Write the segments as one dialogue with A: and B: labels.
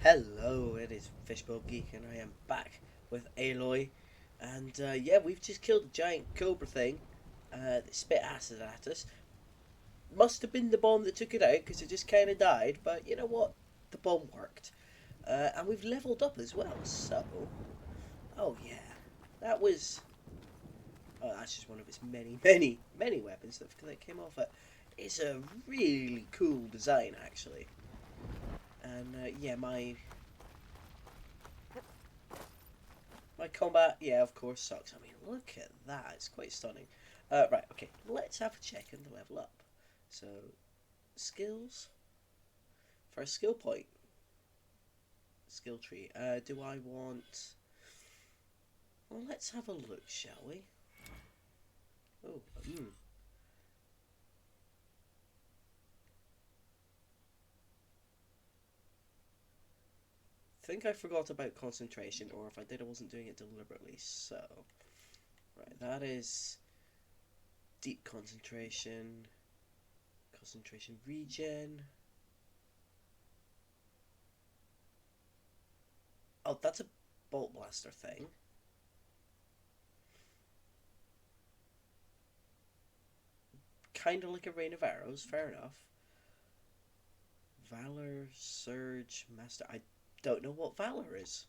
A: Hello, it is fishbulbgeek and I am back with Aloy. And yeah, we've just killed a giant cobra thing that spit acid at us. Must have been the bomb that took it out because it just kind of died, but you know what? The bomb worked. And we've leveled up as well, so. Oh yeah, that was. Oh, that's just one of its many weapons that came off it. It's a really cool design, actually. And yeah, my combat, yeah, of course, sucks. I mean, look at that. It's quite stunning. Right, okay. Let's have a check on the level up. So, skills. For a skill point. Skill tree. Do I want... Well, let's have a look, shall we? Oh, I think I forgot about concentration, or if I did, I wasn't doing it deliberately. So, right, that is deep concentration, concentration regen. Oh, that's a bolt blaster thing. Kind of like a rain of arrows. Fair enough. Valor, surge, master. I don't know what valor is.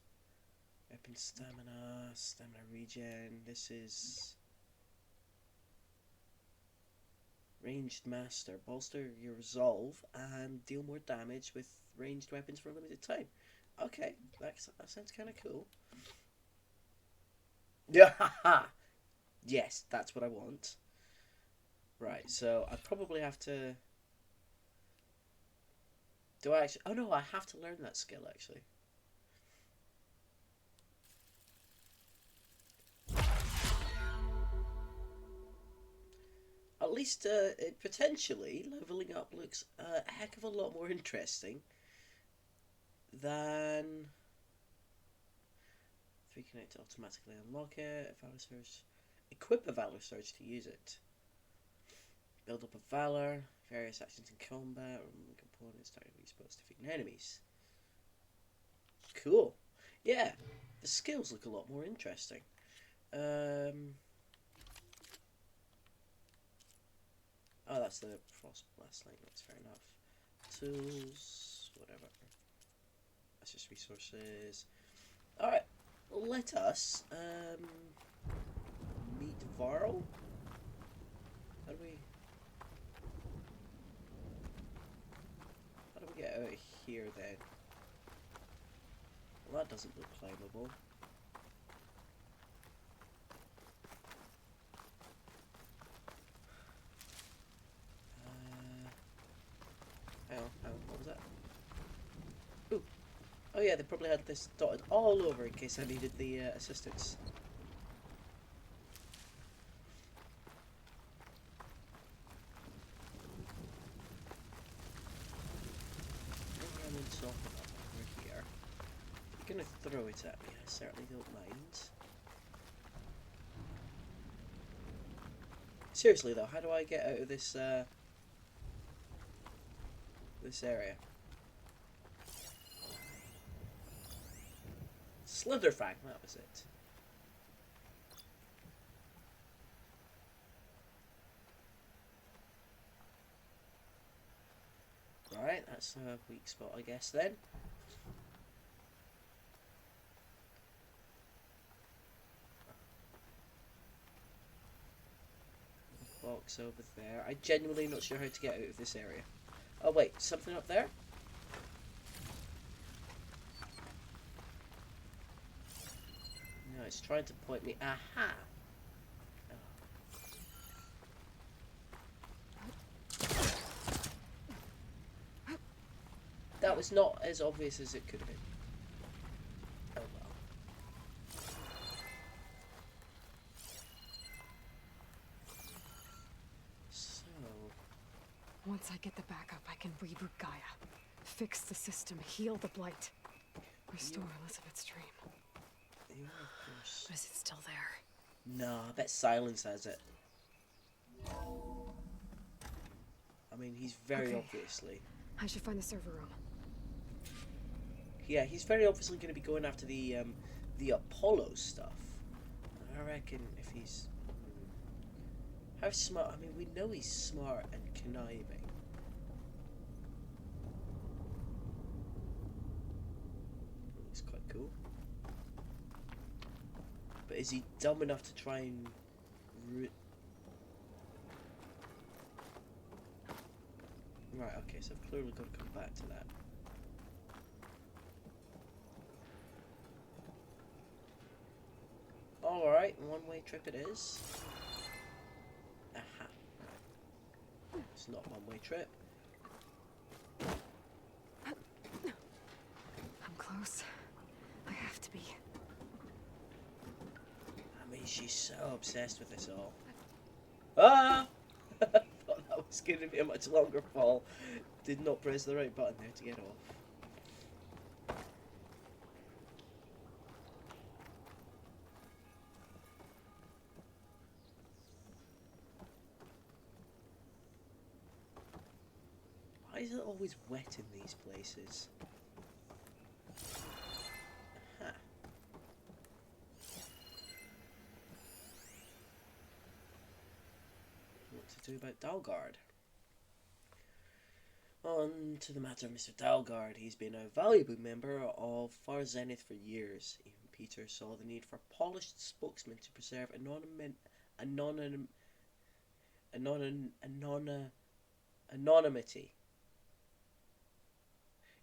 A: Weapon stamina, stamina regen. This is ranged master. Bolster your resolve and deal more damage with ranged weapons for a limited time. Okay, that sounds kind of cool. Yeah, yes, that's what I want. Right, so I probably have to. Do I actually? Oh no, I have to learn that skill actually. At least it potentially leveling up looks a heck of a lot more interesting than if we connect to automatically unlock it. Valor Surge, equip a Valor Surge to use it. Build up a Valor. Various actions in combat. Components starting to be exposed to defeating enemies. Cool. Yeah, the skills look a lot more interesting. Oh, that's the Frost Blast Lane. That's fair enough. Tools, whatever. That's just resources. All right, let us meet Varl. How do we? How do we get out of here then? Well, that doesn't look climbable. Hang on, what was that? Ooh. Oh yeah, they probably had this dotted all over in case I needed the assistance. I'm in top over here. If you're gonna throw it at me, I certainly don't mind. Seriously though, how do I get out of this this area? Slitherfang, that was it. Right, that's a weak spot, I guess, then. Box over there. I'm genuinely not sure how to get out of this area. Oh, wait, something up there? No, it's trying to point me. Aha! That was not as obvious as it could have been. Oh well. So...
B: Once I get the backup, I can reboot Gaia. Fix the system, heal the blight. Restore Elizabeth's dream.
A: Yeah, of course.
B: But is it still there?
A: No, I bet Silence has it. I mean, he's very obviously...
B: I should find the server room.
A: Yeah, he's very obviously going to be going after the Apollo stuff. And I reckon if he's how smart? I mean, we know he's smart and conniving. Looks quite cool. But is he dumb enough to try and right, okay, so I've clearly got to come back to that. Alright, one-way trip it is. Aha. Right. It's not a one-way trip.
B: I'm close. I have to be.
A: I mean, she's so obsessed with this all. Ah! I thought that was going to be a much longer fall. Did not press the right button there to get off. Why is it always wet in these places? Aha. What to do about Dalgard? On to the matter of Mr. Dalgard. He's been a valuable member of Far Zenith for years. Even Peter saw the need for a polished spokesman to preserve anonymity.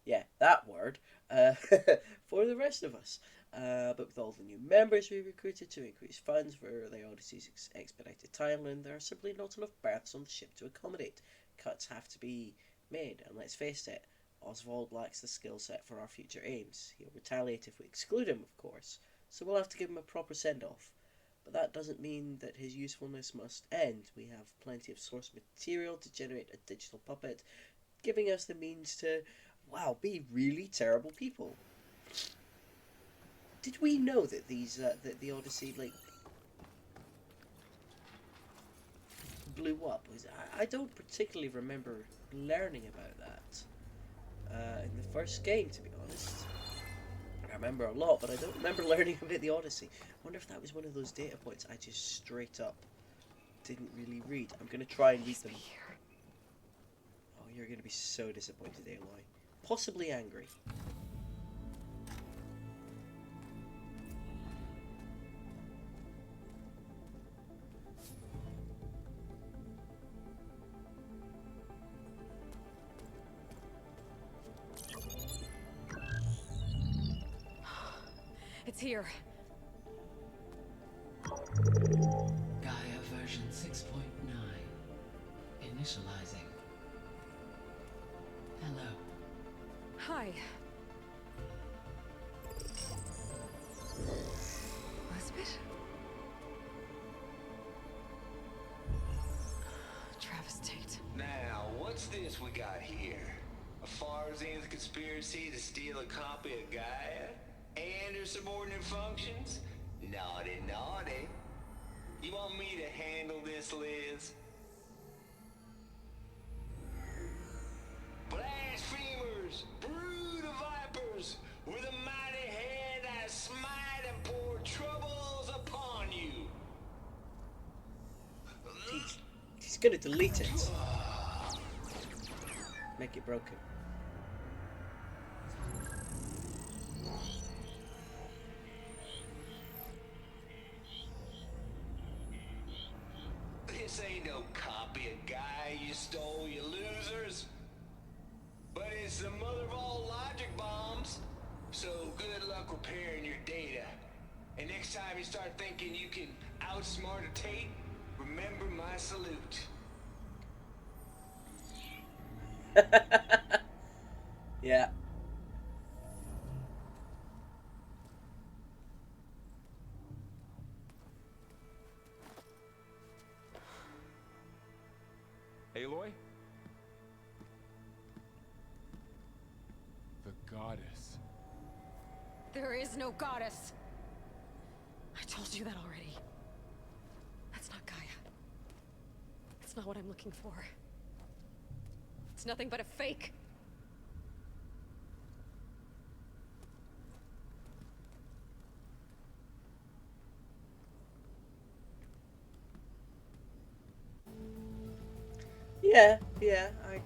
A: Yeah, that word. For the rest of us. But with all the new members we recruited to increase funds for the Odyssey's expedited timeline, there are simply not enough berths on the ship to accommodate. Cuts have to be made, and let's face it, Oswald lacks the skill set for our future aims. He'll retaliate if we exclude him, of course, so we'll have to give him a proper send-off. But that doesn't mean that his usefulness must end. We have plenty of source material to generate a digital puppet, giving us the means to, wow, be really terrible people. Did we know that these, that the Odyssey, like, blew up? I don't particularly remember learning about that in the first game, to be honest. I remember a lot, but I don't remember learning about the Odyssey. I wonder if that was one of those data points I just straight up didn't really read. I'm going to try and read them. Oh, you're going to be so disappointed, Aloy. Possibly angry.
B: It's here.
C: Gaia version 6.9. Initializing. Hello.
B: Hi. Elizabeth? Travis Tate.
D: Now, what's this we got here? A Far Zenith conspiracy to steal a copy of Gaia? And her subordinate functions? Naughty, naughty. You want me to handle this, Liz? Blasphemers! Brood of vipers! With a mighty hand I smite and pour troubles upon you!
A: He's gonna delete it. Make it broken.
D: This ain't no copy of Gaia you stole, you losers. But it's the mother of all logic bombs. So good luck repairing your data. And next time you start thinking you can outsmart a Tate, remember my salute.
A: Yeah.
E: Aloy? The goddess.
B: There is no goddess. I told you that already. That's not Gaia. It's not what I'm looking for. It's nothing but a fake.
A: Yeah, yeah. I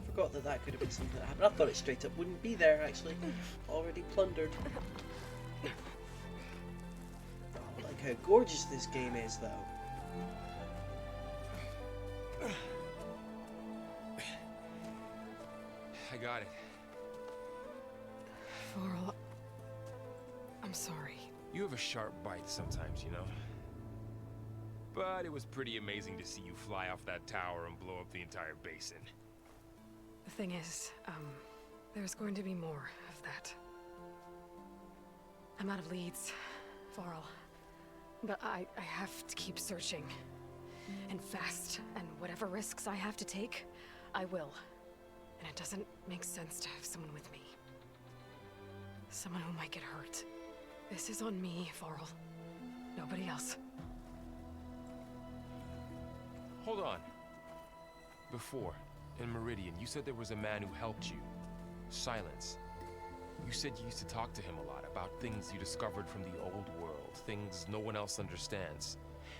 A: forgot that could have been something that happened. I thought it straight up wouldn't be there, actually. Already plundered. Oh, like how gorgeous this game is, though.
E: I got it.
B: Varl, I'm sorry.
E: You have a sharp bite sometimes, you know? But it was pretty amazing to see you fly off that tower and blow up the entire basin.
B: The thing is, there's going to be more of that. I'm out of leads, Varl. But I have to keep searching. And fast, and whatever risks I have to take, I will. And it doesn't make sense to have someone with me. Someone who might get hurt. This is on me, Varl. Nobody else.
E: Hold on. Before, in Meridian, you said there was a man who helped you. Silence. You said you used to talk to him a lot about things you discovered from the old world, things no one else understands.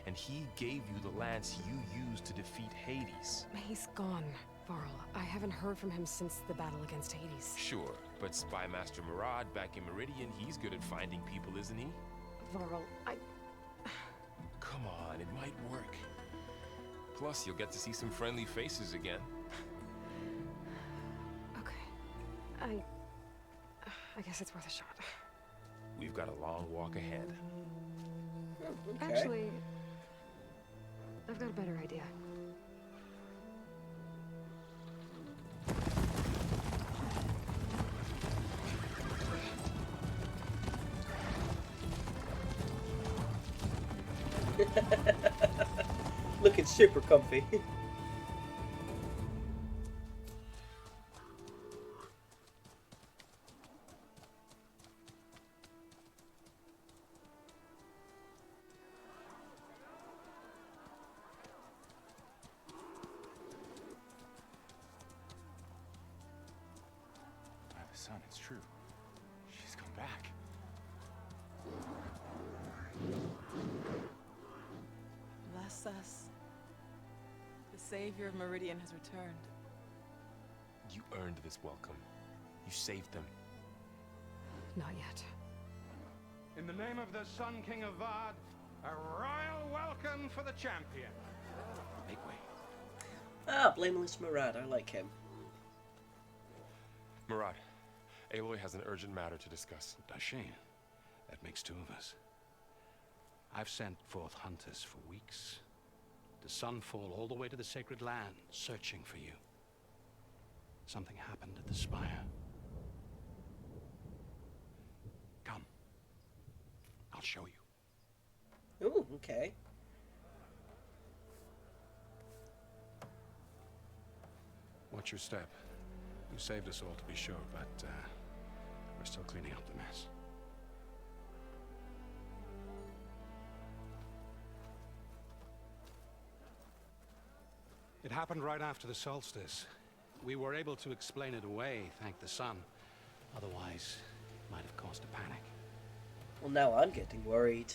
E: And he gave you the lance you used to defeat Hades.
B: He's gone, Varl. I haven't heard from him since the battle against Hades.
E: Sure, but Spy Master Murad back in Meridian, he's good at finding people, isn't he?
B: Varl,
E: Come on, it might work. Plus, you'll get to see some friendly faces again.
B: Okay. I guess it's worth a shot.
E: We've got a long walk ahead.
A: Okay.
B: Actually, I've got a better idea.
A: Looking super comfy.
F: By the sun, it's true. She's come back.
G: Bless us. The savior of Meridian has returned.
E: You earned this welcome. You saved them.
B: Not yet.
H: In the name of the Sun King of Vard, a royal welcome for the champion.
F: Make way.
A: Ah, Blameless Murad. I like him.
E: Murad, Aloy has an urgent matter to discuss.
F: Does she? That makes two of us. I've sent forth hunters for weeks. To Sunfall all the way to the Sacred Land, searching for you. Something happened at the spire. Come. I'll show you.
A: Ooh, okay.
F: Watch your step. You saved us all, to be sure, but we're still cleaning up the mess. It happened right after the solstice. We were able to explain it away, thank the sun. Otherwise, it might have caused a panic.
A: Well, now I'm getting worried.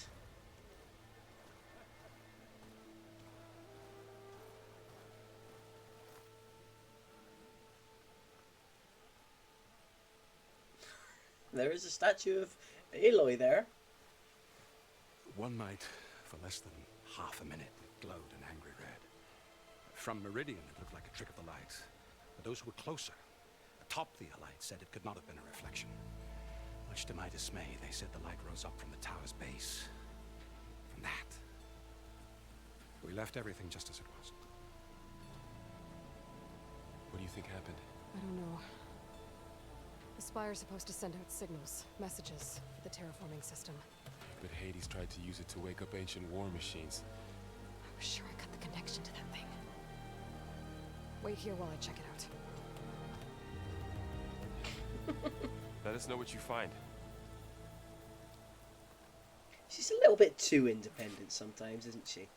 A: There is a statue of Aloy there.
F: One night, for less than half a minute, it glowed an angry red. From Meridian, it looked like a trick of the light. But those who were closer, atop the light, said it could not have been a reflection. Much to my dismay, they said the light rose up from the tower's base. From that. We left everything just as it was.
E: What do you think happened?
B: I don't know. The Spire's supposed to send out signals, messages for the terraforming system.
E: But Hades tried to use it to wake up ancient war machines.
B: I was sure I got the connection to that thing. Wait here while I check it out.
E: Let us know what you find.
A: She's a little bit too independent sometimes, isn't she?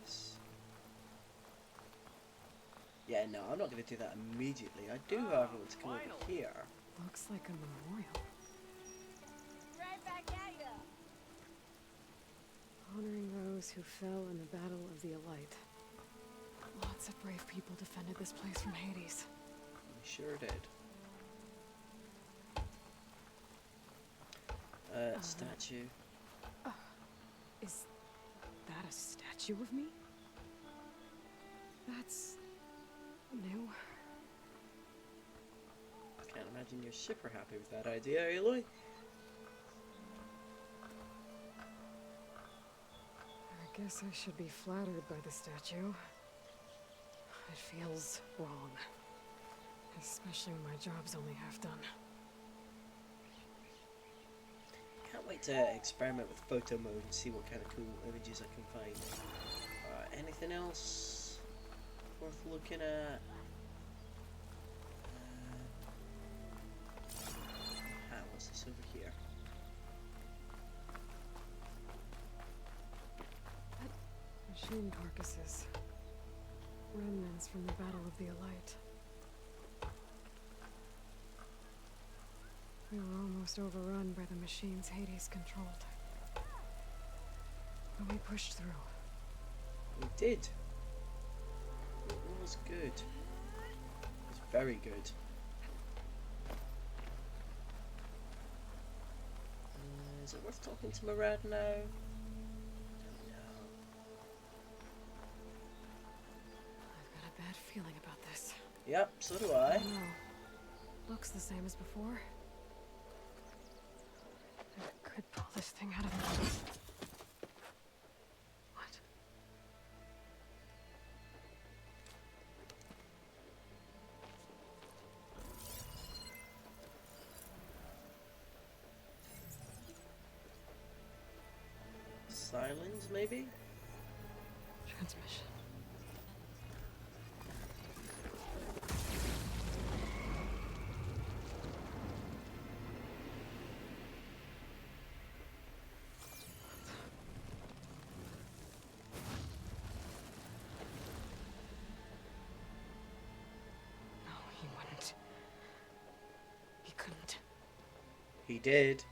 A: Yes. Yeah, no, I'm not going to do that immediately. I do, however, want to come over here.
B: Looks like a memorial.
I: Right back at ya.
B: Honoring those who fell in the Battle of the Elite. Lots of brave people defended this place from Hades.
A: We sure did. Statue.
B: Is that a statue of me? That's new.
A: Can't imagine you're super happy with that idea, Aloy.
B: I guess I should be flattered by the statue. It feels wrong. Especially when my job's only half done.
A: Can't wait to experiment with photo mode and see what kind of cool images I can find. Anything else worth looking at? What's this over here?
B: Machine carcasses. Remnants from the Battle of the Elite. We were almost overrun by the machines Hades controlled. But we pushed through.
A: We did. It was good. It was very good. Is it worth talking to Murad now?
B: I've got a bad feeling about this.
A: Yep, so do I.
B: No. Looks the same as before. I could pull this thing out of me. What?
A: Silence, maybe?
B: Transmission. No, he wouldn't. He couldn't.
A: He did.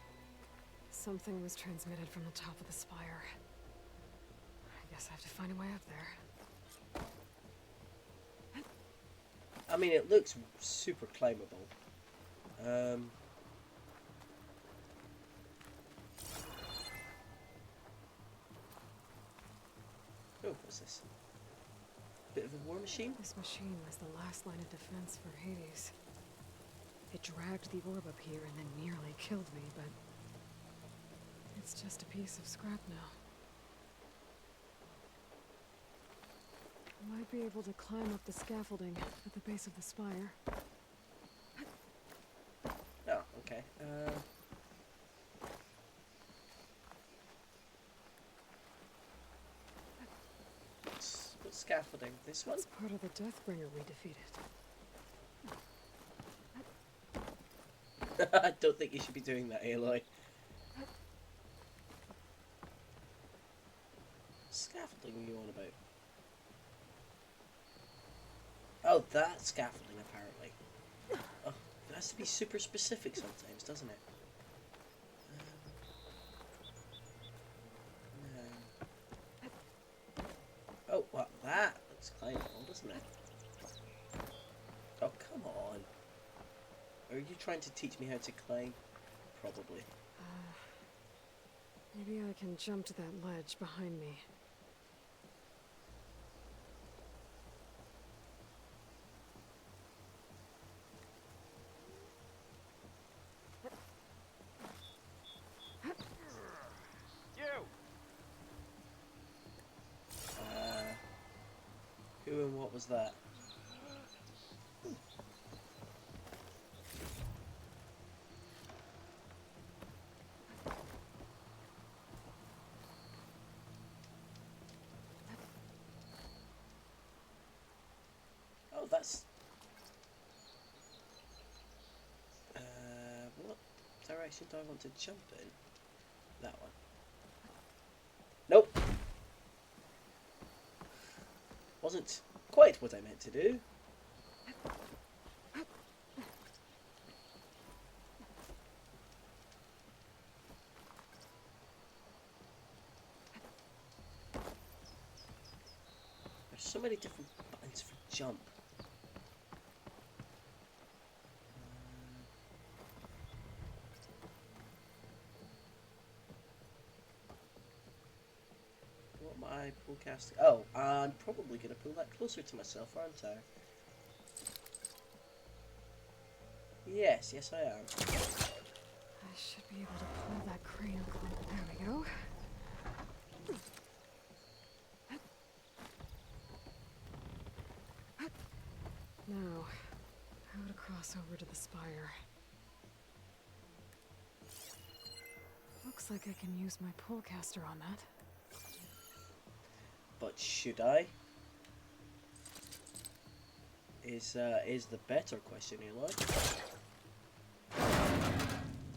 B: Something was transmitted from the top of the spire. I guess I have to find a way up there.
A: I mean, it looks super climbable. Oh, what's this? Bit of a war machine?
B: This machine was the last line of defense for Hades. It dragged the orb up here and then nearly killed me, but it's just a piece of scrap now. I might be able to climb up the scaffolding at the base of the spire.
A: Oh, okay. What scaffolding? This one?
B: It's part of the Deathbringer we defeated.
A: I don't think you should be doing that, Aloy. Scaffolding are you on about? Oh, that scaffolding, apparently. Oh, it has to be super specific sometimes, doesn't it? No. Oh, what? That looks climbable, doesn't it? Oh, come on. Are you trying to teach me how to climb? Probably.
B: Maybe I can jump to that ledge behind me.
A: Who and what was that? Oh, that's... what direction do I want to jump in? That one. Nope. Wasn't quite what I meant to do. so many different buttons for jump. What am I broadcasting? Oh, I'm probably going to pull that closer to myself, aren't I? Yes, yes I am.
B: I should be able to pull that crane. There we go. Now, how to cross over to the spire. Looks like I can use my pullcaster on that.
A: But should I? Is the better question, Aloy.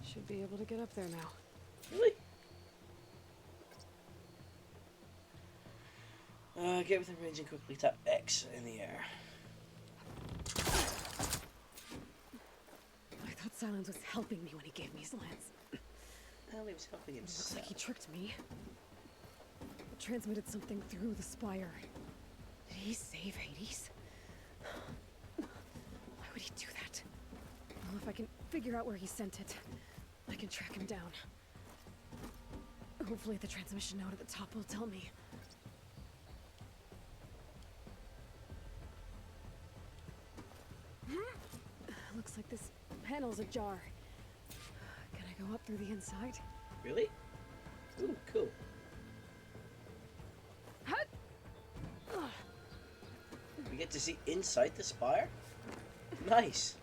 B: Should be able to get up there now.
A: Really? Get within range and quickly tap X in the air.
B: I thought Silence was helping me when he gave me his lance.
A: Well, he was helping
B: Looks
A: himself.
B: like he tricked me. Transmitted something through the spire. Did he save Hades? Why would he do that? Well, if I can figure out where he sent it, I can track him down. Hopefully the transmission note at the top will tell me. Looks like this panel's ajar. Can I go up through the inside?
A: Really? Ooh, cool. We get to see inside the spire? Nice.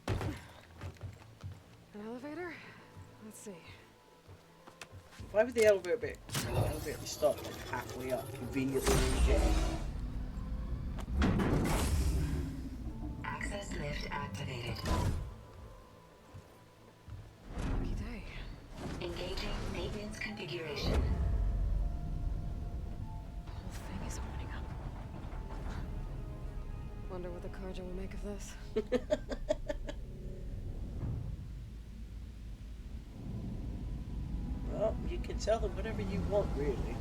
B: An elevator? Let's see.
A: Why would the elevator be stopped like halfway up, conveniently in the game?
I: Access lift activated.
B: Lucky day.
I: Engaging maintenance configuration.
B: The whole thing is opening up. Wonder what the Carja will make of this.
A: Well, you can tell them whatever you want, really.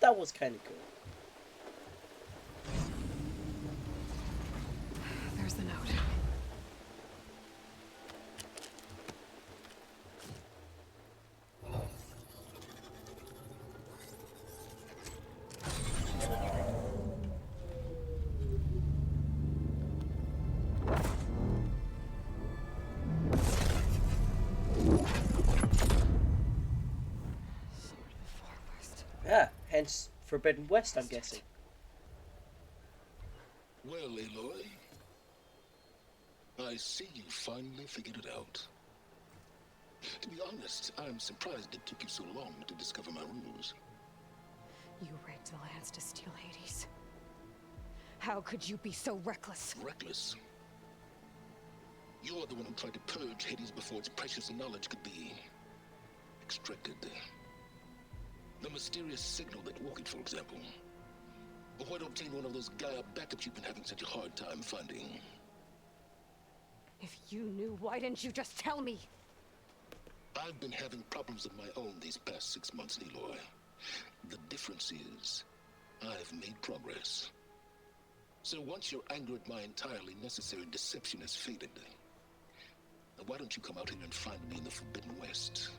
A: That was kind of cool.
B: There's the note.
A: Yeah, hence Forbidden West, I'm guessing.
J: Well, Aloy, I see you finally figured it out. To be honest, I'm surprised it took you so long to discover my ruse.
B: You rigged the lance to steal Hades. How could you be so reckless?
J: Reckless? You're the one who tried to purge Hades before its precious knowledge could be extracted. The mysterious signal that woke it, for example. Or why to obtain one of those Gaia backups you've been having such a hard time finding?
B: If you knew, why didn't you just tell me?
J: I've been having problems of my own these past 6 months, Aloy. The difference is, I've made progress. So once your anger at my entirely necessary deception has faded, why don't you come out here and find me in the Forbidden West,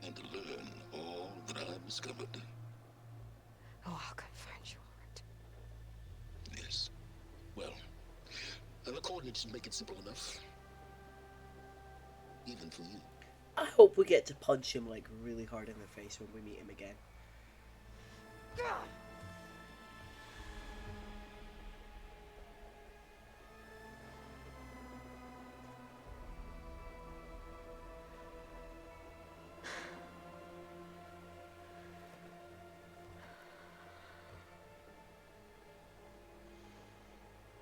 J: and learn all that I've discovered?
B: Oh, I'll come find you, all right.
J: Yes. Well, the coordinates make it simple enough. Even for you.
A: I hope we get to punch him like really hard in the face when we meet him again.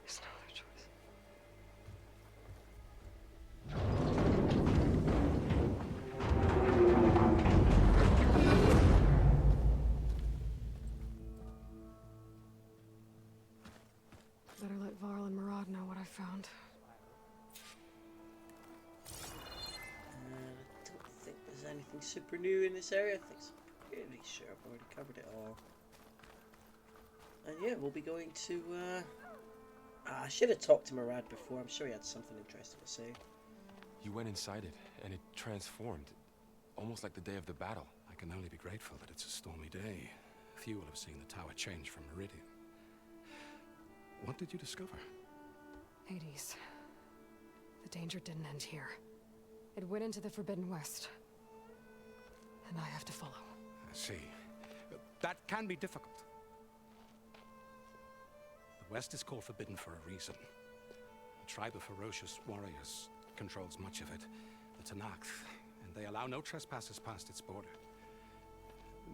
B: There's no other choice.
A: anything super new in this area? I think so. Pretty sure I've already covered it all. And yeah, we'll be going to, I should have talked to Murad before. I'm sure he had something interesting to say.
E: You went inside it, and it transformed. Almost like the day of the battle.
F: I can only be grateful that it's a stormy day. Few will have seen the tower change from Meridian. What did you discover?
B: Hades. The danger didn't end here. It went into the Forbidden West. And I have to follow.
F: I see. That can be difficult. The West is called Forbidden for a reason. A tribe of ferocious warriors controls much of it, the Tanakh, and they allow no trespassers past its border.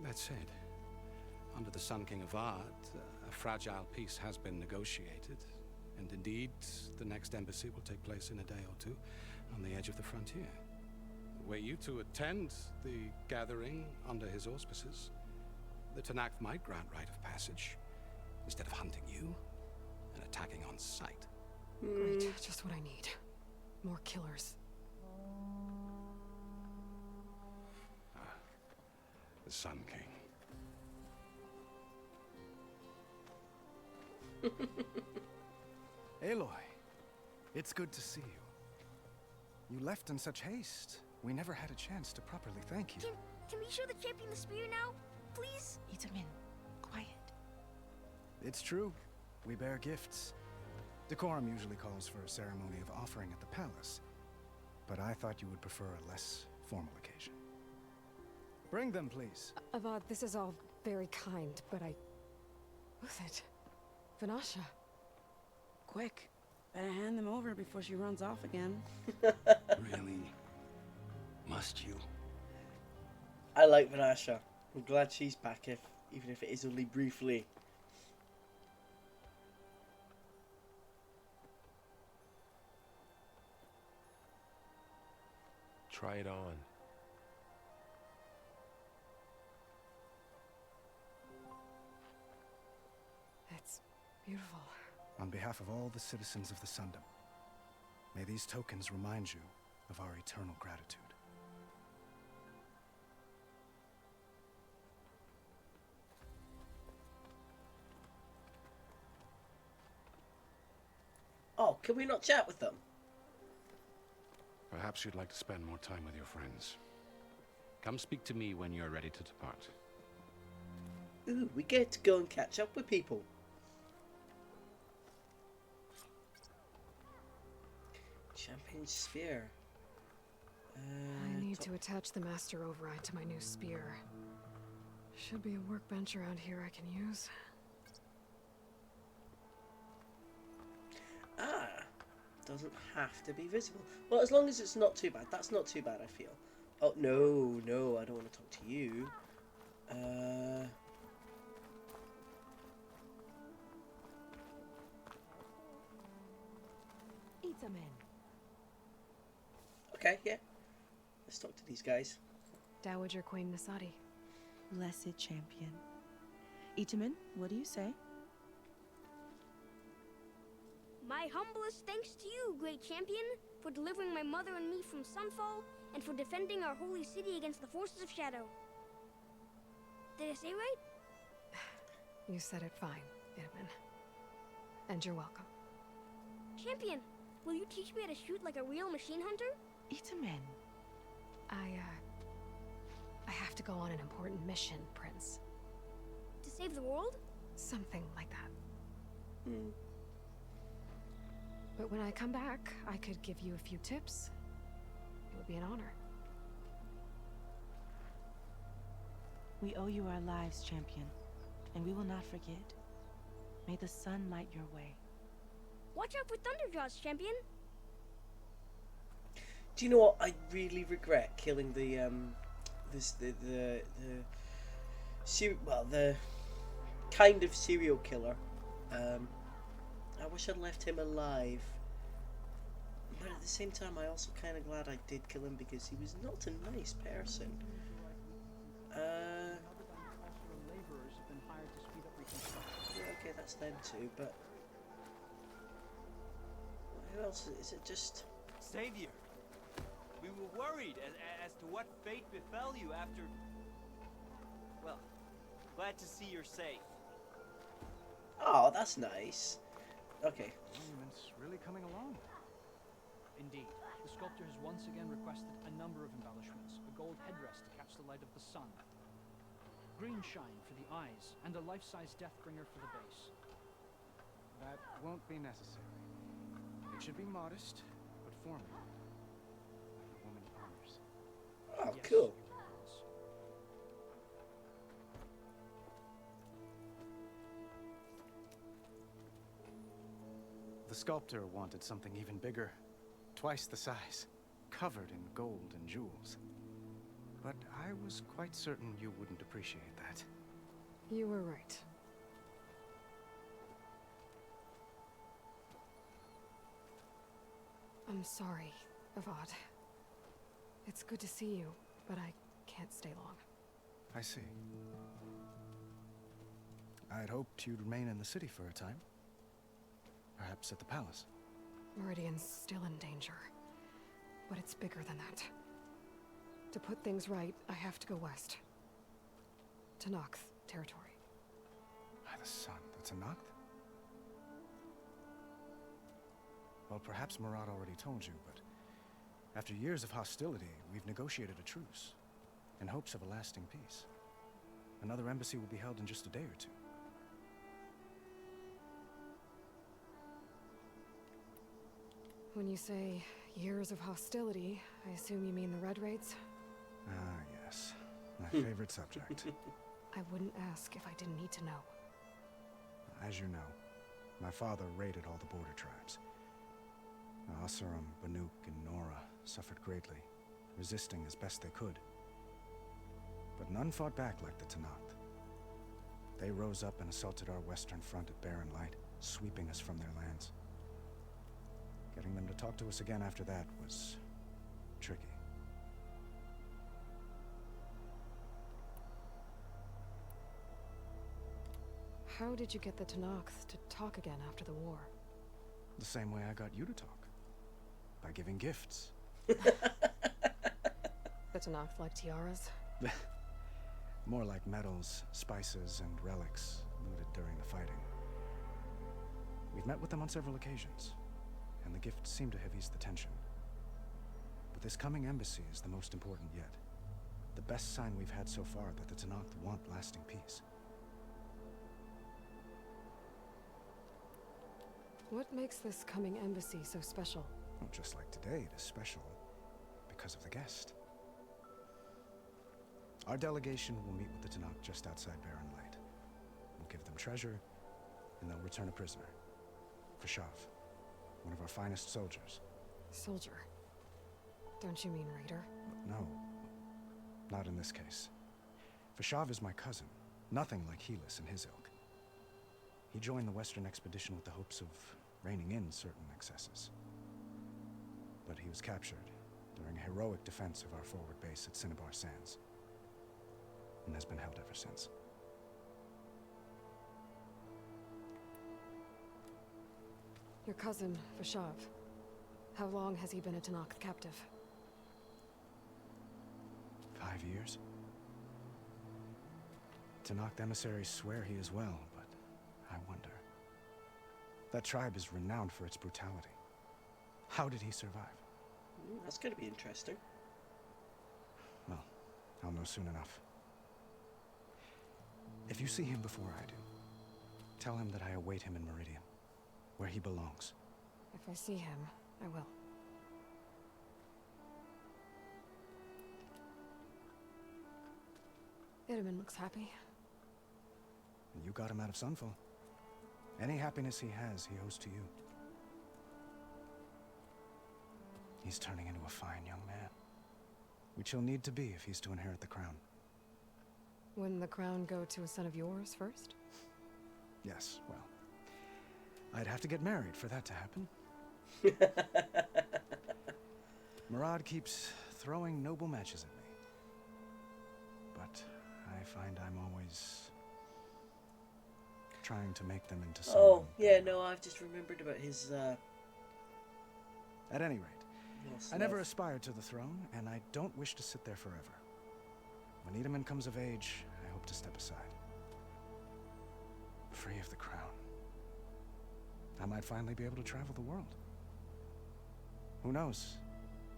F: That said, under the Sun King of Ard, a fragile peace has been negotiated, and indeed, the next embassy will take place in a day or two on the edge of the frontier. Were you to attend the gathering under his auspices, the Tanakh might grant right of passage, instead of hunting you and attacking on sight.
B: Great, just what I need. More killers.
F: The Sun King.
K: Aloy, it's good to see you. You left in such haste. We never had a chance to properly thank you.
L: Can we show the champion the spear now? Please?
G: Itamin, quiet.
K: It's true. We bear gifts. Decorum usually calls for a ceremony of offering at the palace, but I thought you would prefer a less formal occasion. Bring them, please.
B: Avad, this is all very kind, but Who's it? Vanasha.
G: Quick. Better hand them over before she runs off again.
F: Really? Must you?
A: I like Vanasha. I'm glad she's back, even if it is only briefly.
E: Try it on.
B: It's beautiful.
K: On behalf of all the citizens of the Sundom, may these tokens remind you of our eternal gratitude.
A: Oh, can we not chat with them?
F: Perhaps you'd like to spend more time with your friends. Come speak to me when you're ready to depart.
A: Ooh, we get to go and catch up with people. Champion spear.
B: I need to attach the master override to my new spear. Should be a workbench around here I can use.
A: Ah, doesn't have to be visible. Well, as long as it's not too bad. That's not too bad, I feel. Oh, no, no, I don't want to talk to you. Okay, yeah. Let's talk to these guys.
B: Dowager Queen Nasadi.
G: Blessed champion. Itamin, what do you say?
L: My humblest thanks to you, great champion, for delivering my mother and me from Sunfall, and for defending our holy city against the forces of Shadow. Did I say right?
B: You said it fine, Itamin. And you're welcome.
L: Champion, will you teach me how to shoot like a real machine hunter?
G: Itamin.
B: I have to go on an important mission, Prince.
L: To save the world?
B: Something like that.
A: Hmm.
B: But when I come back, I could give you a few tips. It would be an honor.
G: We owe you our lives, champion, and we will not forget. May the sun light your way.
L: Watch out for Thunderjaws, champion.
A: Do you know what? I really regret killing the the kind of serial killer. I wish I'd left him alive. But at the same time, I also kind of glad I did kill him because he was not a nice person. Yeah, okay, that's them too, but who else? Is it just...
M: Savior, We were worried as to what fate befell you after... Well, glad to see you're safe.
A: Oh, that's nice. Okay.
K: The monument's really coming along.
N: Indeed. The sculptor has once again requested a number of embellishments. A gold headdress to catch the light of the sun. Green shine for the eyes, and a life-size Deathbringer for the base.
K: That won't be necessary. It should be modest, but formal. Like a woman honors.
A: Oh,
N: Yes,
A: cool.
N: Your Reverence.
K: The sculptor wanted something even bigger. Twice the size. Covered in gold and jewels. But I was quite certain you wouldn't appreciate that.
B: You were right. I'm sorry, Avad. It's good to see you, but I can't stay long.
K: I see. I'd hoped you'd remain in the city for a time. Perhaps at the palace.
B: Meridian's still in danger. But it's bigger than that. To put things right, I have to go west. To Nox territory.
K: By the sun, that's a Noct? Well, perhaps Murad already told you, but after years of hostility, we've negotiated a truce in hopes of a lasting peace. Another embassy will be held in just a day or two.
B: When you say years of hostility, I assume you mean the Red Raids?
K: Ah, yes. My favorite subject.
B: I wouldn't ask if I didn't need to know.
K: As you know, my father raided all the border tribes. Asuram, Banuk, and Nora suffered greatly, resisting as best they could. But none fought back like the Tenakth. They rose up and assaulted our western front at Barren Light, sweeping us from their lands. Getting them to talk to us again after that was tricky.
B: How did you get the Tenakth to talk again after the war?
K: The same way I got you to talk. By giving gifts.
B: The Tenakth like tiaras?
K: More like medals, spices, and relics looted during the fighting. We've met with them on several occasions, and the gifts seem to have eased the tension. But this coming embassy is the most important yet. The best sign we've had so far that the Tenakth want lasting peace.
B: What makes this coming embassy so special?
K: Well, just like today, it is special because of the guest. Our delegation will meet with the Tenakth just outside Barren Light. We'll give them treasure, and they'll return a prisoner. Fashav, one of our finest soldiers.
B: Soldier? Don't you mean raider?
K: No, not in this case. Fashav is my cousin, nothing like Helis and his ilk. He joined the Western expedition with the hopes of reining in certain excesses. But he was captured during a heroic defense of our forward base at Cinnabar Sands, and has been held ever since.
B: Your cousin, Fashav. How long has he been a Tenakth captive?
K: 5 years. Tenakth emissaries swear he is well, but I wonder. That tribe is renowned for its brutality. How did he survive?
A: That's going to be interesting.
K: Well, I'll know soon enough. If you see him before I do, tell him that I await him in Meridian, where he belongs.
B: If I see him, I will. Itaman looks happy.
K: And you got him out of Sunfall. Any happiness he has, he owes to you. He's turning into a fine young man, which he'll need to be if he's to inherit the crown.
B: Wouldn't the crown go to a son of yours first?
K: Yes, well, I'd have to get married for that to happen. Murad keeps throwing noble matches at me. But I find I'm always trying to make them into something.
A: Oh, yeah, no, I've just remembered about his,
K: At any rate,
A: Lost
K: I never
A: love.
K: aspired to the throne, and I don't wish to sit there forever. When Edaman comes of age, I hope to step aside. Free of the crown. I might finally be able to travel the world. Who knows?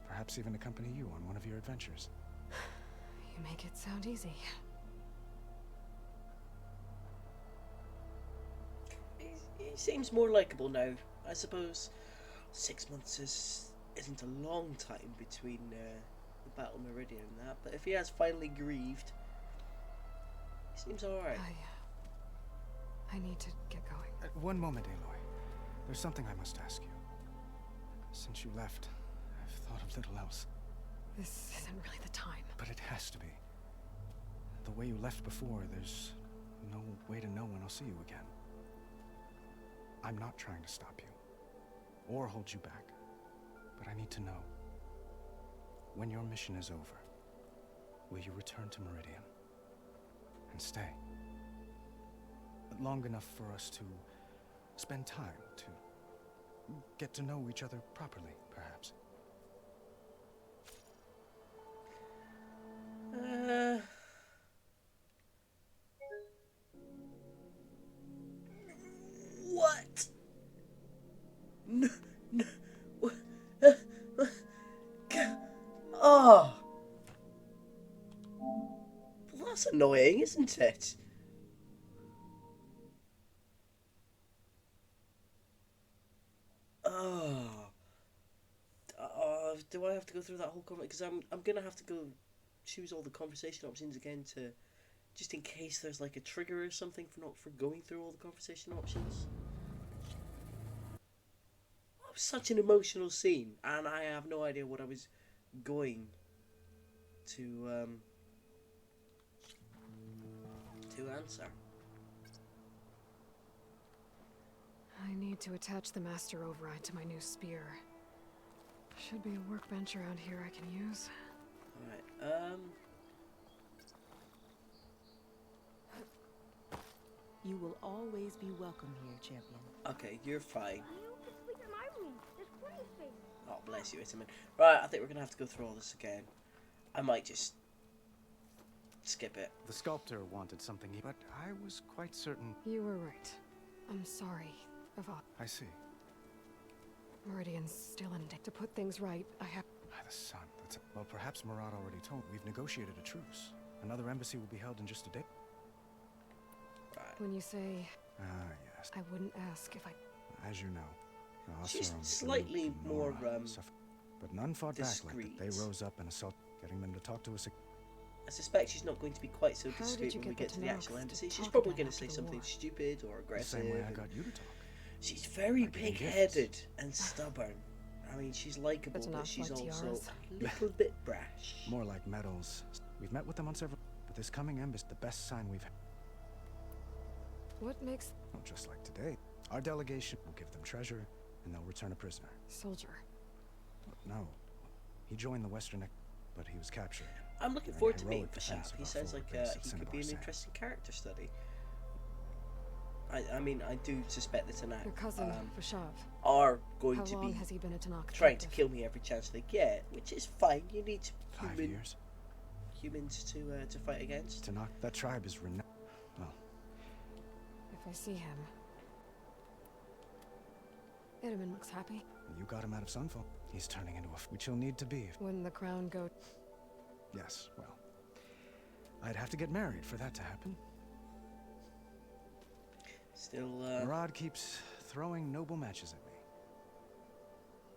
K: Perhaps even accompany you on one of your adventures.
B: You make it sound easy.
A: He seems more likable now, I suppose. 6 months isn't a long time between the Battle Meridian and that, but if he has finally grieved, he seems alright.
B: I need to get going.
K: One moment, Aloy. There's something I must ask you. Since you left, I've thought of little else.
B: This isn't really the time.
K: But it has to be. The way you left before, there's no way to know when I'll see you again. I'm not trying to stop you, or hold you back, but I need to know. When your mission is over, will you return to Meridian? And stay? Long enough for us to spend time, to get to know each other properly, perhaps.
A: What? No, no. Oh. Well, that's annoying, isn't it? Do I have to go through that whole comment? Because I'm gonna have to go choose all the conversation options again to, just in case there's like a trigger or something for going through all the conversation options. It was such an emotional scene, and I have no idea what I was going to answer.
B: I need to attach the master override to my new spear. Should be a workbench around here I can use.
A: Alright,
G: You will always be welcome here, champion.
A: okay, you're fine.
L: You can sleep in my room. There's plenty of space.
A: Oh, bless you, Itaman. Right, I think we're gonna have to go through all this again. I might just skip it.
K: The sculptor wanted something, but I was quite certain.
B: You were right. I'm sorry, Ava.
K: I see.
B: Meridian's still in debt. To put things right, I have...
K: The sun. Well, perhaps Murad already told. We've negotiated a truce. Another embassy will be held in just a day.
A: Right.
B: When you say...
K: yes.
B: I wouldn't ask if I...
K: As you know.
A: She's slightly more,
K: but none fought
A: discreet.
K: back like that. They rose up and assaulted, getting them to talk to us.
A: I suspect she's not going to be quite so discreet when we get to the actual embassy. She's probably going to say something stupid or aggressive.
K: The same way I got you to talk.
A: She's very pig-headed and stubborn. I mean, she's likable, but she's also a little bit brash.
K: More like medals. We've met with them on several... But this coming embassy, the best sign we've had.
B: What makes...
K: Well, just like today. Our delegation will give them treasure, and they'll return a prisoner.
B: Soldier.
K: No. He joined the Western... But he was captured.
A: I'm looking forward to meeting Fashab. He sounds like he could be an interesting character study. I mean, I do suspect that Tanak
B: Your cousin, Fashab.
A: are going
B: How
A: to
B: long
A: be
B: has he been a Tanak
A: trying to
B: captive?
A: kill me every chance they get, which is fine. You need
K: 5 years.
A: humans to fight against.
K: Tanak, that tribe is renowned. Well,
B: If I see him... Edaman looks happy.
K: you got him out of Sunfall. He's turning into a... Which he'll need to be.
B: When the crown go...
K: Yes, well... I'd have to get married for that to happen.
A: Still,
K: Murad keeps throwing noble matches at me.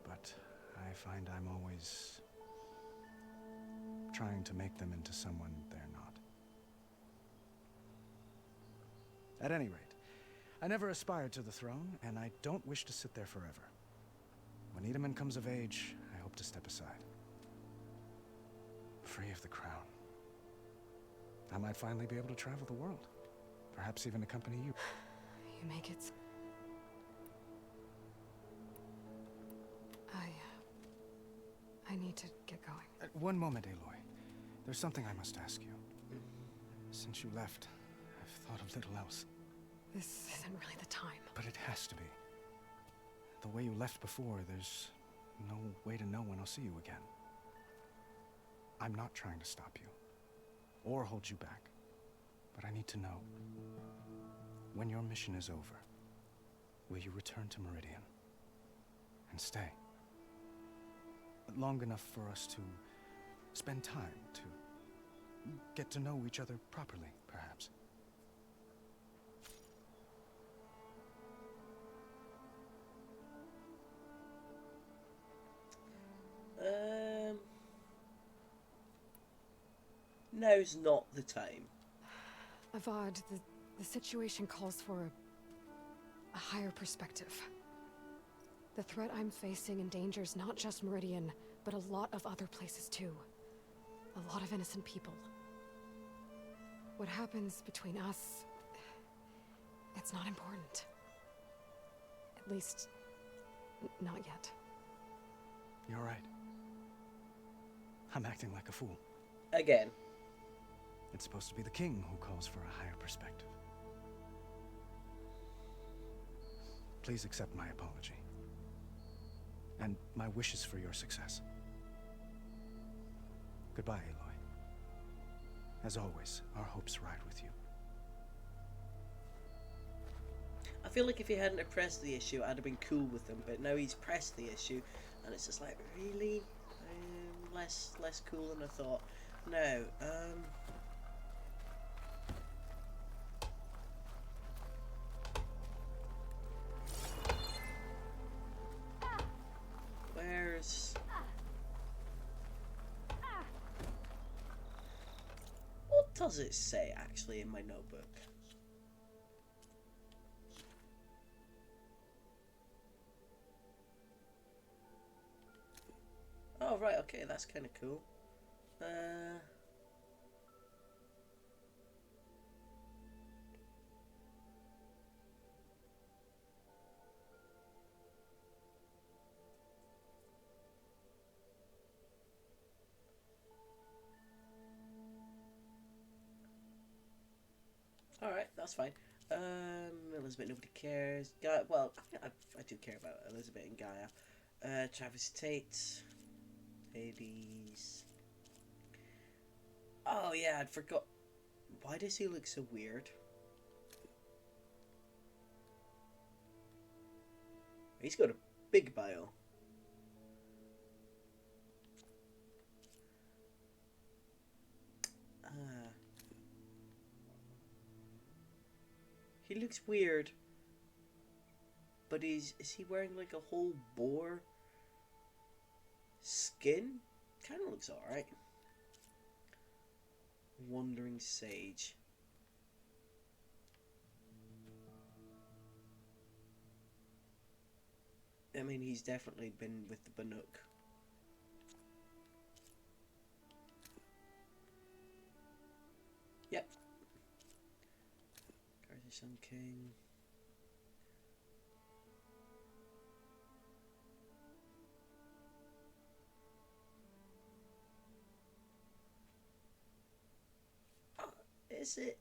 K: But I find I'm always trying to make them into someone they're not. At any rate, I never aspired to the throne, and I don't wish to sit there forever. When Edaman comes of age, I hope to step aside. Free of the crown. I might finally be able to travel the world. Perhaps even accompany you.
B: You make it... I need to get going.
K: One moment, Aloy. There's something I must ask you. Since you left, I've thought of little else.
B: This isn't really the time.
K: But it has to be. The way you left before, there's no way to know when I'll see you again. I'm not trying to stop you, or hold you back. But I need to know, when your mission is over, will you return to Meridian and stay? Long enough for us to spend time, to get to know each other properly, perhaps.
A: Now's not the time.
B: Avad, the situation calls for a higher perspective. The threat I'm facing endangers not just Meridian, but a lot of other places too. A lot of innocent people. What happens between us, it's not important. At least, not yet.
K: You're right. I'm acting like a fool.
A: Again.
K: It's supposed to be the king who calls for a higher perspective. Please accept my apology. And my wishes for your success. Goodbye, Aloy. As always, our hopes ride with you.
A: I feel like if he hadn't have pressed the issue, I'd have been cool with him, but now he's pressed the issue, and it's just like, really? Less cool than I thought. No, where's... What does it say, actually, in my notebook? Oh, right, okay, that's kind of cool. Alright, that's fine. Elizabeth, nobody cares. Gaia, well, I do care about Elizabeth and Gaia. Travis Tate. Hades. Oh yeah, I'd forgot. Why does he look so weird? He's got a big bio. He looks weird. But is he wearing like a whole boar skin? Kind of looks alright. Wandering Sage. I mean, he's definitely been with the Banuk. Yep. Sun King. Is it?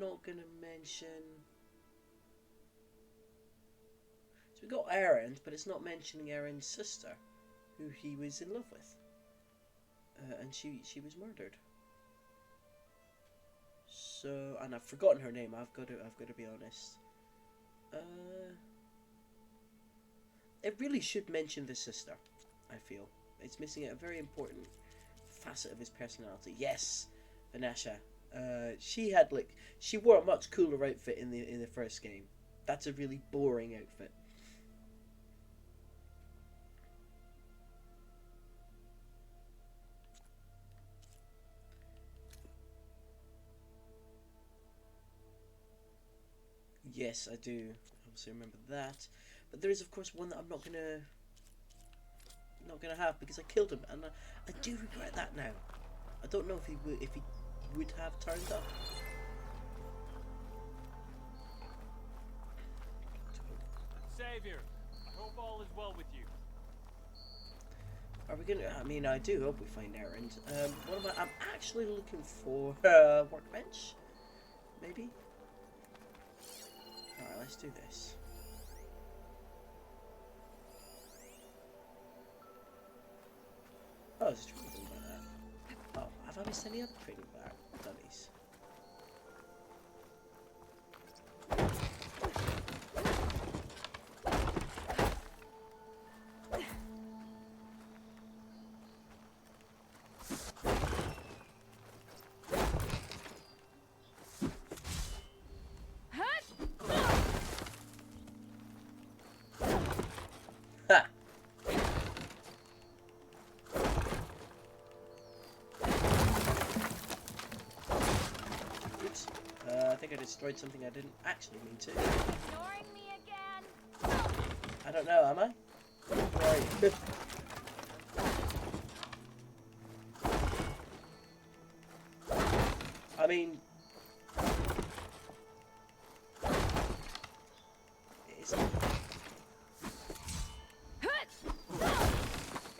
A: Not gonna mention. So we got Aaron, but it's not mentioning Aaron's sister, who he was in love with, and she was murdered. So, and I've forgotten her name. I've got to be honest. It really should mention the sister. I feel it's missing a very important facet of his personality. Yes, Vanessa. She wore a much cooler outfit in the first game. That's a really boring outfit. Yes, I do. Obviously remember that. But there is, of course, one that I'm not gonna have because I killed him, and I do regret that now. I don't know if he would have turned up.
M: Savior, I hope all is well with you.
A: Are we gonna? I mean, I do hope we find errands. What am I'm actually looking for? Workbench, maybe. Alright, let's do this. Oh, there's a training thing like that. Oh, have I missed any other training buddies? Ha! Oops. I think I destroyed something I didn't actually mean to.
O: Ignoring me again?
A: I don't know, am I? Where are you? I mean...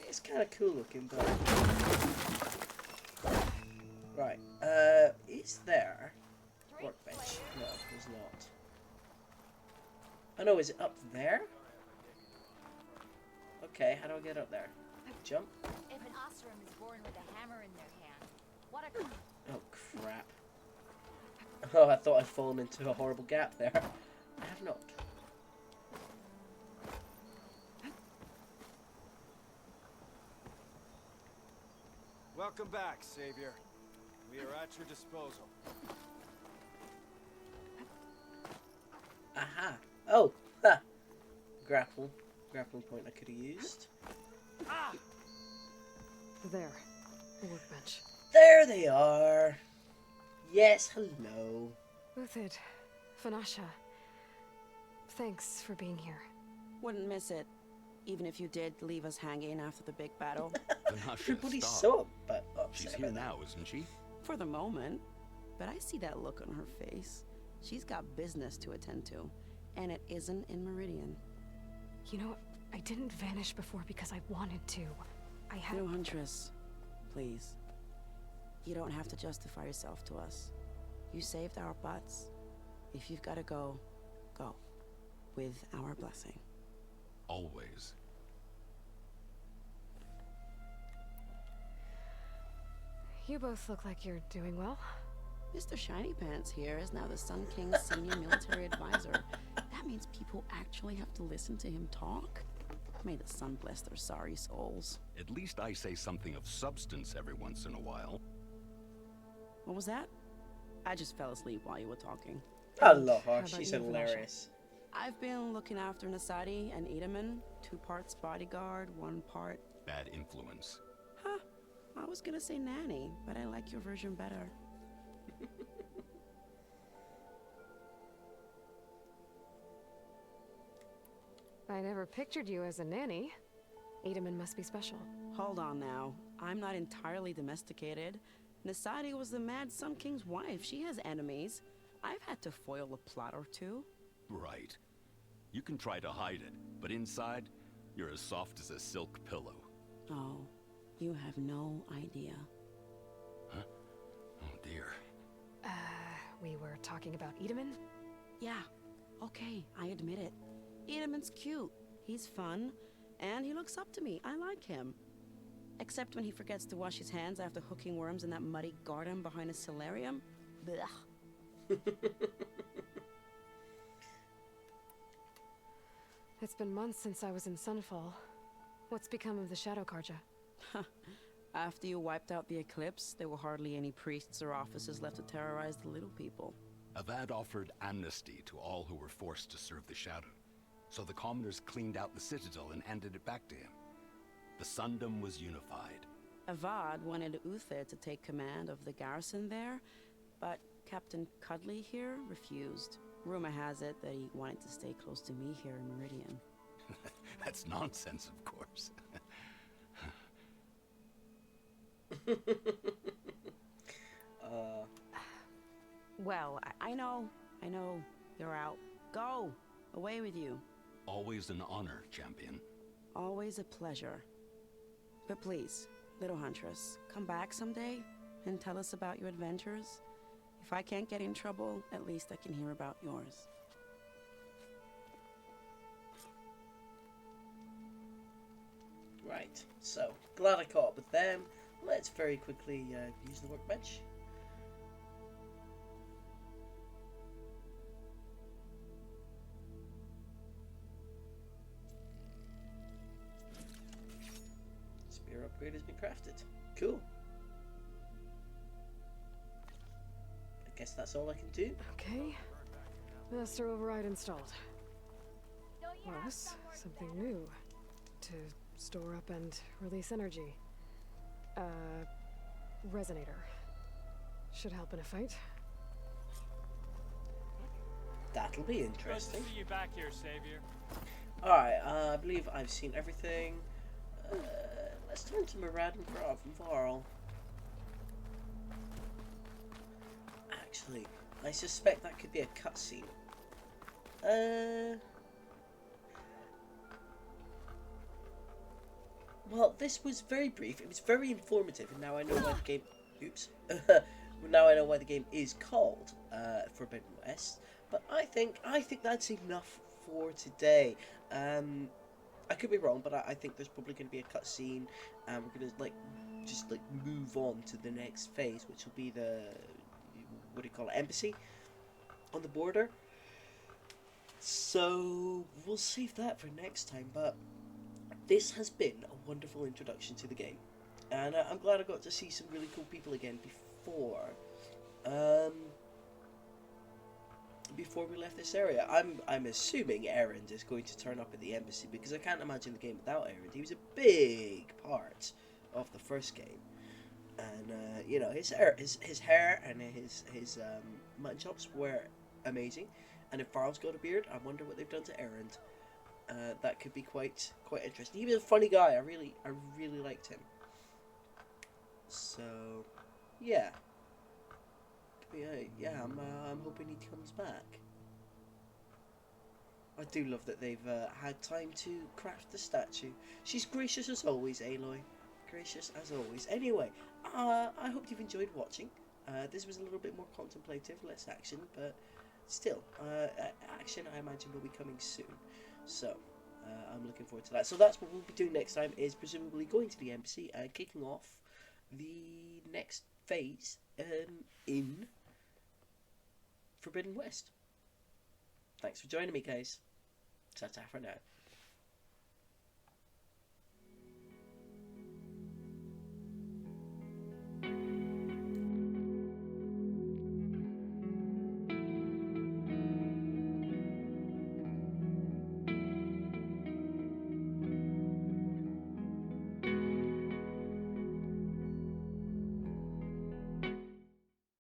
A: It's kind of cool looking, but... Right, is there... Workbench? No, there's not. Oh no, is it up there? Okay, how do I get up there? Jump?
O: If an Osram is born with a hammer in their hand, what a...
A: Oh crap. Oh, I thought I'd fallen into a horrible gap there. I have not.
P: Welcome back, Savior. We are at your disposal.
A: Aha! Oh! Ha! Grappling point I could have used.
B: There. The workbench.
A: There they are! Yes, hello.
B: Uthid. Fanasha. Thanks for being here.
Q: Wouldn't miss it. Even if you did leave us hanging after the big battle.
A: Everybody's so upset.
F: She's here now, isn't she?
Q: For the moment. But I see that look on her face. She's got business to attend to. And it isn't in Meridian.
B: You know, I didn't vanish before because I wanted to. I had...
Q: No, Huntress. Please. You don't have to justify yourself to us. You saved our butts. If you've got to go, go. With our blessing.
F: Always.
B: You both look like you're doing well.
Q: Mr. Shiny Pants here is now the Sun King's senior military advisor. That means people actually have to listen to him talk? May the sun bless their sorry souls.
F: At least I say something of substance every once in a while.
Q: What was that? I just fell asleep while you were talking.
A: I love her. She's hilarious.
Q: I've been looking after Nasadi and Edaman. 2 parts bodyguard, 1 part...
F: Bad influence.
Q: Huh. I was gonna say nanny, but I like your version better.
B: I never pictured you as a nanny. Edaman must be special.
Q: Hold on now. I'm not entirely domesticated. Nasadi was the Mad Sun King's wife. She has enemies. I've had to foil a plot or 2.
F: Right. You can try to hide it, but inside, you're as soft as a silk pillow.
Q: Oh, you have no idea.
F: Huh? Oh dear.
B: We were talking about Edaman?
Q: Yeah. Okay, I admit it. Edaman's cute. He's fun. And he looks up to me. I like him. Except when he forgets to wash his hands after hooking worms in that muddy garden behind a solarium. Blech.
B: It's been months since I was in Sunfall. What's become of the Shadow Karja?
Q: After you wiped out the eclipse, there were hardly any priests or officers left to terrorize the little people.
F: Avad offered amnesty to all who were forced to serve the Shadow. So the commoners cleaned out the citadel and handed it back to him. The Sundom was unified.
Q: Avad wanted Uther to take command of the garrison there, but Captain Cudley here refused. Rumor has it that he wanted to stay close to me here in Meridian.
F: That's nonsense, of course.
Q: Well, I know. You're out. Go! Away with you.
F: Always an honor, champion.
Q: Always a pleasure. But please, little Huntress, come back someday and tell us about your adventures. If I can't get in trouble, at least I can hear about yours.
A: Right, so glad I caught up with them. Let's very quickly use the workbench. Spear upgrade has been crafted. Cool. I guess that's all I can do.
B: Okay. Master override installed. Plus, something new. To store up and release energy. Resonator. Should help in a fight.
A: That'll be interesting.
M: Good to see you back here, Savior.
A: Alright, I believe I've seen everything. Let's turn to Murad and Grav and Varl. Actually, I suspect that could be a cutscene. Well, this was very brief. It was very informative, and now I know why the game. Oops. Now I know why the game is called Forbidden West. But I think that's enough for today. I could be wrong, but I think there's probably going to be a cutscene, and we're going to just move on to the next phase, which will be the embassy on the border. So we'll save that for next time. But this has been a wonderful introduction to the game, and I'm glad I got to see some really cool people again before we left this area. I'm assuming Erend is going to turn up at the embassy, because I can't imagine the game without Erend. He was a big part of the first game, and you know, his hair and his mutton chops were amazing. And if Farrell's got a beard, I wonder what they've done to Erend. That could be quite interesting. He was a funny guy. I really liked him. So yeah. I'm hoping he comes back. I do love that they've had time to craft the statue. She's gracious as always, Aloy. Gracious as always. Anyway, I hope you've enjoyed watching. This was a little bit more contemplative, less action, but still, action I imagine will be coming soon. So, I'm looking forward to that. So that's what we'll be doing next time, is presumably going to the embassy and kicking off the next phase in Forbidden West. Thanks for joining me, guys. Ta-ta for now.